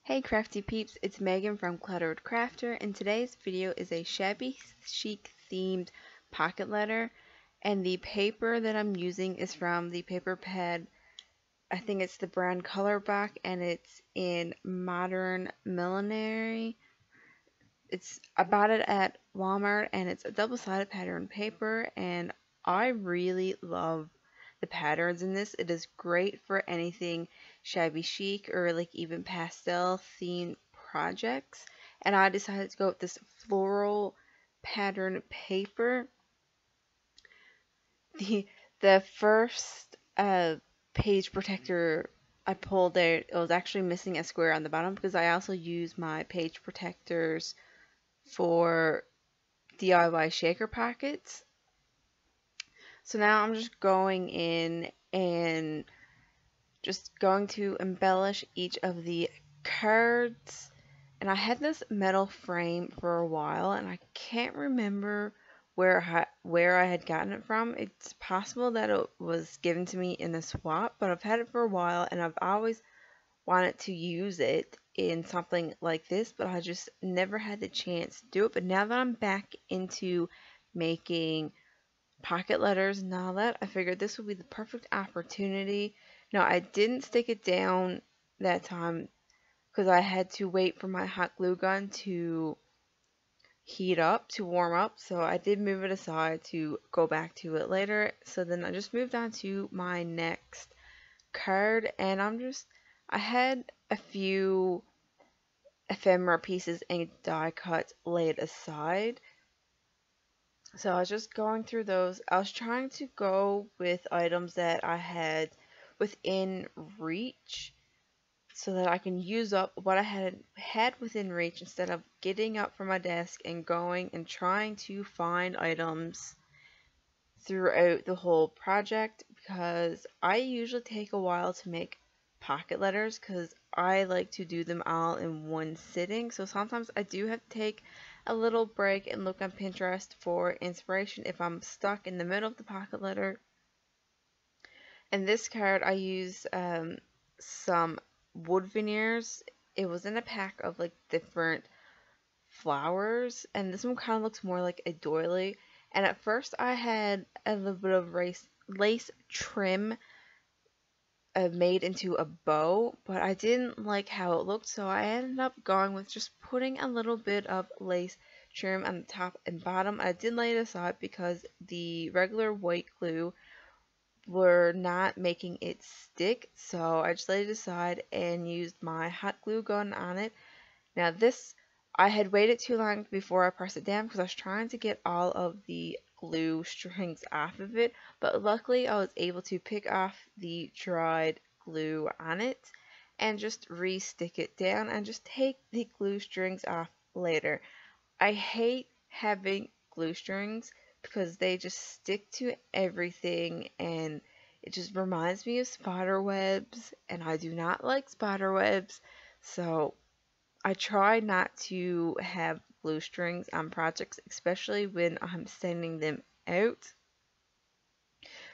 Hey crafty peeps, it's Megan from Cluttered Crafter, and today's video is a shabby chic themed pocket letter, and the paper that I'm using is from the paper pad. I think it's the brand Colorback, and it's in Modern Millinery. I bought it at Walmart, and it's a double-sided pattern paper, and I really love the patterns in this. It is great for anything shabby chic or like even pastel themed projects. And I decided to go with this floral pattern paper. The first page protector I pulled out, it was actually missing a square on the bottom because I also use my page protectors for DIY shaker pockets. So now I'm just going in and just going to embellish each of the cards. And I had this metal frame for a while and I can't remember where I had gotten it from. It's possible that it was given to me in a swap, but I've had it for a while and I've always wanted to use it in something like this, but I just never had the chance to do it. But now that I'm back into making pocket letters and all that, I figured this would be the perfect opportunity. Now, I didn't stick it down that time because I had to wait for my hot glue gun to heat up, to warm up, so I did move it aside to go back to it later. So then I just moved on to my next card, and I had a few ephemera pieces and die cuts laid aside. So I was just going through those. I was trying to go with items that I had within reach so that I can use up what I had within reach instead of getting up from my desk and going and trying to find items throughout the whole project, because I usually take a while to make pocket letters because I like to do them all in one sitting. So sometimes I do have to take a little break and look on Pinterest for inspiration if I'm stuck in the middle of the pocket letter. And this card I used some wood veneers. It was in a pack of like different flowers, and this one kind of looks more like a doily. And at first I had a little bit of lace trim made into a bow, but I didn't like how it looked, so I ended up going with just putting a little bit of lace trim on the top and bottom. I did lay it aside because the regular white glue were not making it stick, so I just laid it aside and used my hot glue gun on it. Now this, I had waited too long before I pressed it down because I was trying to get all of the glue strings off of it, but luckily I was able to pick off the dried glue on it and just re-stick it down and just take the glue strings off later. I hate having glue strings because they just stick to everything and it just reminds me of spider webs, and I do not like spider webs, so I try not to have glue strings on projects, especially when I'm sending them out.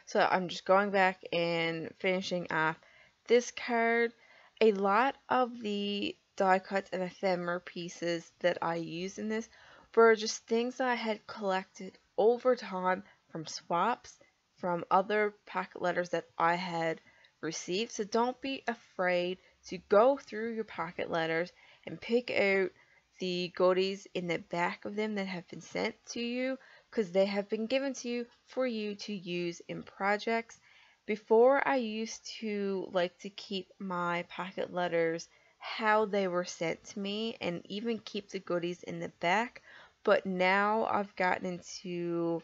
So I'm just going back and finishing off this card. A lot of the die cuts and ephemera pieces that I used in this were just things that I had collected over time from swaps, from other pocket letters that I had received. So don't be afraid to go through your pocket letters and pick out the goodies in the back of them that have been sent to you, because they have been given to you for you to use in projects. Before, I used to like to keep my pocket letters how they were sent to me and even keep the goodies in the back, but now I've gotten into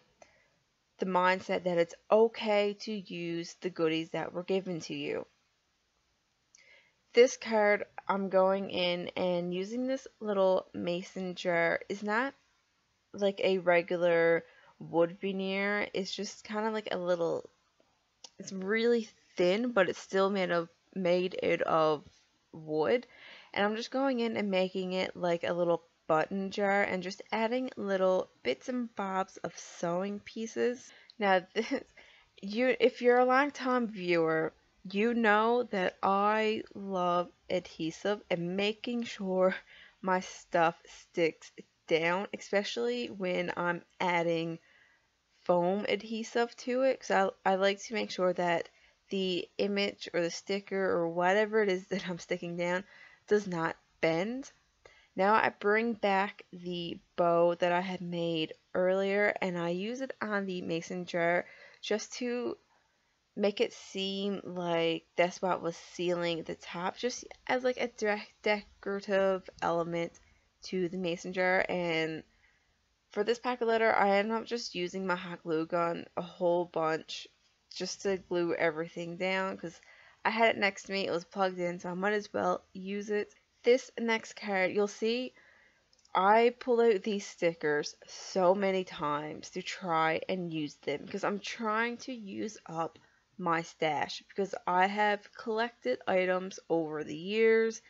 the mindset that it's okay to use the goodies that were given to you. This card, I'm going in and using this little mason jar. Is not like a regular wood veneer. It's just kind of like a little, it's really thin, but it's still made out of wood. And I'm just going in and making it like a little button jar and just adding little bits and bobs of sewing pieces. Now this, if you're a long time viewer, You know that I love adhesive and making sure my stuff sticks down, especially when I'm adding foam adhesive to it. So I like to make sure that the image or the sticker or whatever it is that I'm sticking down does not bend. Now I bring back the bow that I had made earlier and I use it on the mason jar just to make it seem like that's what was sealing the top, just as like a decorative element to the mason jar. And for this pack of litter, I ended up just using my hot glue gun a whole bunch just to glue everything down because I had it next to me, it was plugged in, so I might as well use it. This next card, you'll see I pull out these stickers so many times to try and use them because I'm trying to use up my stash because I have collected items over the years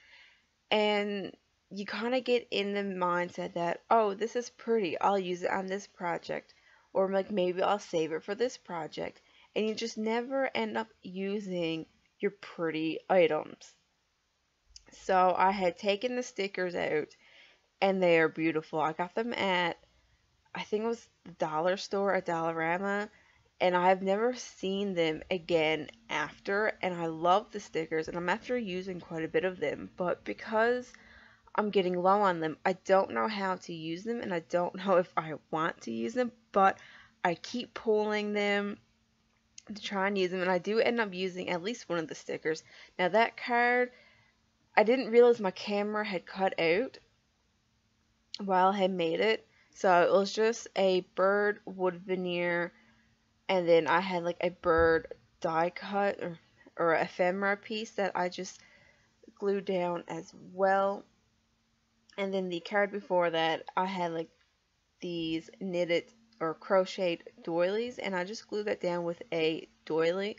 and you kind of get in the mindset that, oh, this is pretty, I'll use it on this project, or like maybe I'll save it for this project, and you just never end up using your pretty items. So I had taken the stickers out and they are beautiful. I got them at, I think it was the dollar store at Dollarama, and I've never seen them again after. And I love the stickers, and I'm after using quite a bit of them, but because I'm getting low on them, I don't know how to use them, and I don't know if I want to use them, but I keep pulling them to try and use them, and I do end up using at least one of the stickers. Now that card, I didn't realize my camera had cut out while I had made it. So it was just a bird wood veneer, and then I had like a bird die cut or ephemera piece that I just glued down as well. And then the card before that, I had like these knitted or crocheted doilies, and I just glued that down with a doily.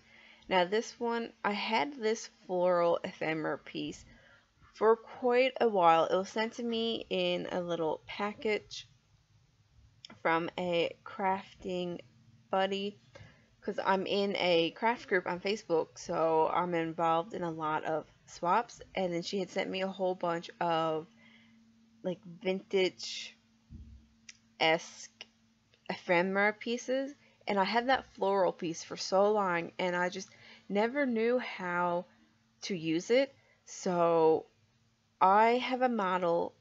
Now this one, I had this floral ephemera piece for quite a while. It was sent to me in a little package from a crafting buddy because I'm in a craft group on Facebook, so I'm involved in a lot of swaps. And then she had sent me a whole bunch of like vintage esque ephemera pieces, and I had that floral piece for so long, and I just never knew how to use it. So I have a motto.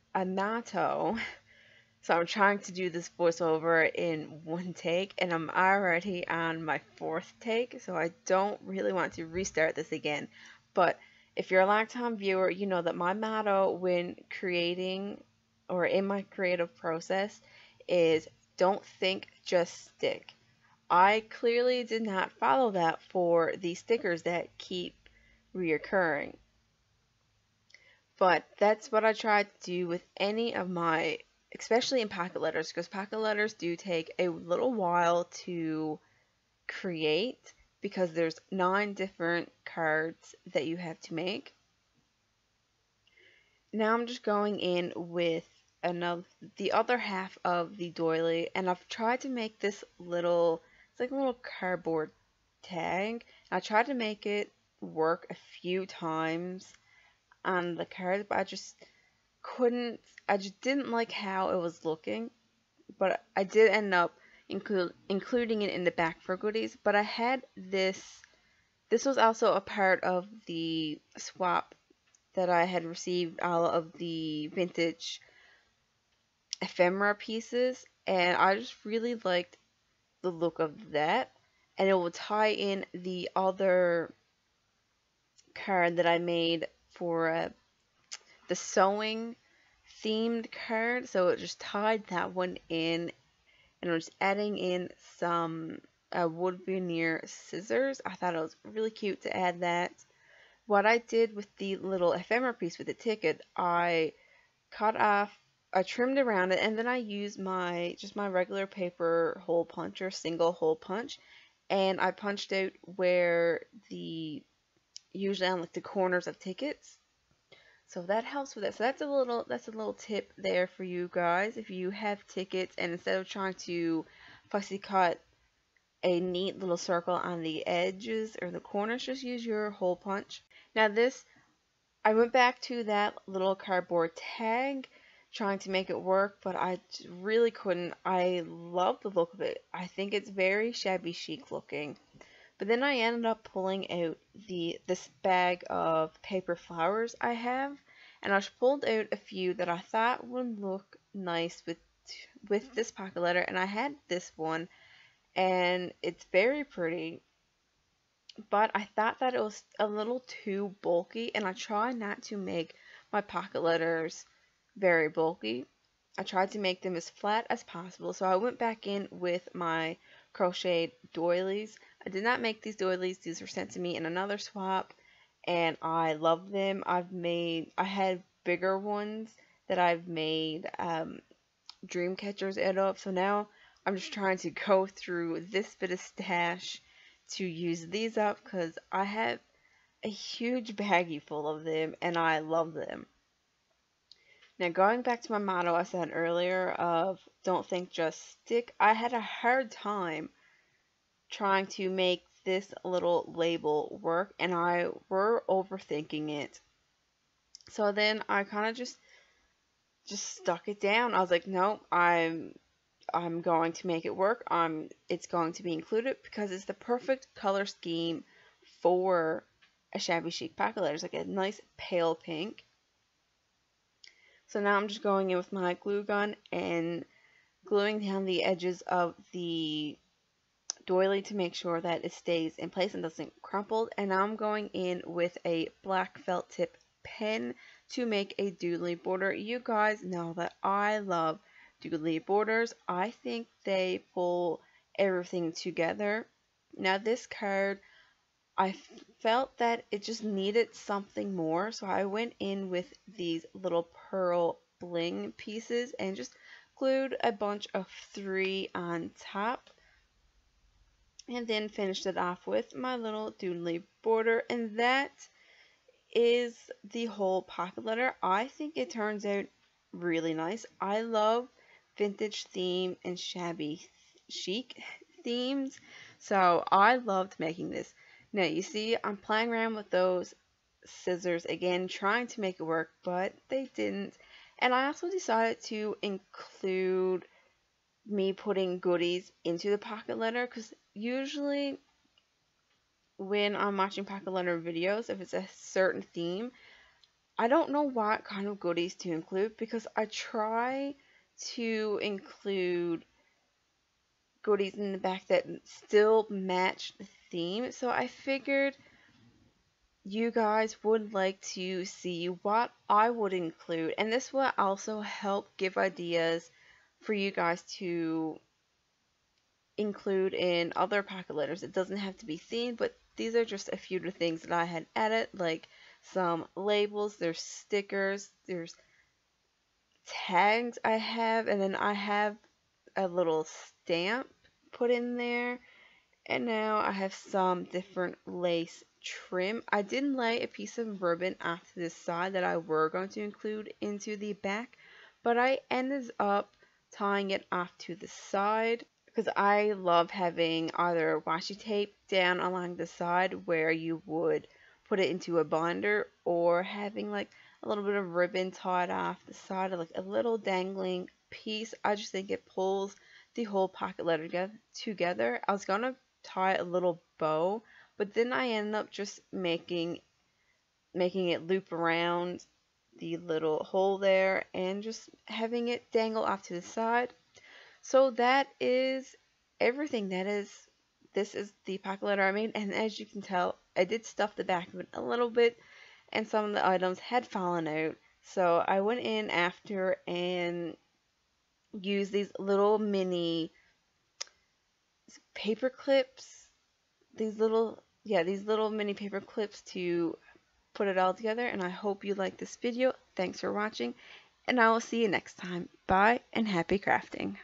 So I'm trying to do this voiceover in one take, and I'm already on my fourth take, so I don't really want to restart this again. But if you're a longtime viewer, you know that my motto when creating or in my creative process is don't think, just stick. I clearly did not follow that for the stickers that keep reoccurring. But that's what I try to do with any of my, especially in pocket letters, because pocket letters do take a little while to create because there's 9 different cards that you have to make. Now I'm just going in with the other half of the doily, and I've tried to make this little, it's like a little cardboard tag. I tried to make it work a few times on the cards, but I just couldn't, I just didn't like how it was looking, but I did end up including it in the back for goodies. But I had this was also a part of the swap that I had received all of the vintage ephemera pieces, and I just really liked the look of that, and it will tie in the other card that I made for the sewing themed card, so it just tied that one in, and I'm just adding in some wood veneer scissors. I thought it was really cute to add that. What I did with the little ephemera piece with the ticket, I cut off, I trimmed around it, and then I used my regular paper hole puncher, single hole punch, and I punched out where usually on like the corners of tickets. So that helps with it. So that's a little tip there for you guys. If you have tickets and instead of trying to fussy cut a neat little circle on the edges or the corners. Just use your hole punch. Now this, I went back to that little cardboard tag trying to make it work, but I really couldn't. I love the look of it. I think it's very shabby chic looking. But then I ended up pulling out this bag of paper flowers I have, and I pulled out a few that I thought would look nice with this pocket letter, and I had this one, and it's very pretty, but I thought that it was a little too bulky, and I try not to make my pocket letters very bulky. I tried to make them as flat as possible, so I went back in with my crocheted doilies. I did not make these doilies. These were sent to me in another swap, and I love them. I had bigger ones that I've made dream catchers out of, so now I'm just trying to go through this bit of stash to use these up because I have a huge baggie full of them, and I love them. Now, going back to my motto I said earlier of don't think, just stick, I had a hard time trying to make this little label work, and I were overthinking it. So then I kind of just stuck it down. I was like, no, I'm going to make it work. It's going to be included because it's the perfect color scheme for a shabby chic pocket letter. It's like a nice pale pink. So now I'm just going in with my glue gun and gluing down the edges of the doily to make sure that it stays in place and doesn't crumple. And now I'm going in with a black felt tip pen to make a doodly border. You guys know that I love doodly borders. I think they pull everything together. Now this card, I felt that it just needed something more, so I went in with these little pearl bling pieces and just glued a bunch of 3 on top, and then finished it off with my little doodly border, and that is the whole pocket letter. I think it turns out really nice. I love vintage theme and shabby chic themes, so I loved making this. Now you see I'm playing around with those scissors again, trying to make it work, but they didn't. And I also decided to include me putting goodies into the pocket letter, because usually when I'm watching pocket letter videos, if it's a certain theme, I don't know what kind of goodies to include, because I try to include goodies in the back that still match the theme. So I figured you guys would like to see what I would include, and this will also help give ideas for you guys to include in other pocket letters. It doesn't have to be themed, but these are just a few of the things that I had added, like some labels, there's stickers, there's tags I have, and then I have a little stamp put in there, and now I have some different lace trim. I didn't lay a piece of ribbon off to the side that I were going to include into the back, but I ended up tying it off to the side because I love having either washi tape down along the side where you would put it into a binder, or having like a little bit of ribbon tied off the side of like a little dangling piece. I just think it pulls the whole pocket letter together. I was gonna tie a little bow, but then I ended up just making it loop around the little hole there and just having it dangle off to the side. So that is everything. This is the pocket letter I made, and as you can tell, I did stuff the back of it a little bit, and some of the items had fallen out. So I went in after and used these little mini paper clips, these little mini paper clips to put it all together. And I hope you like this video. Thanks for watching, and I will see you next time. Bye and happy crafting.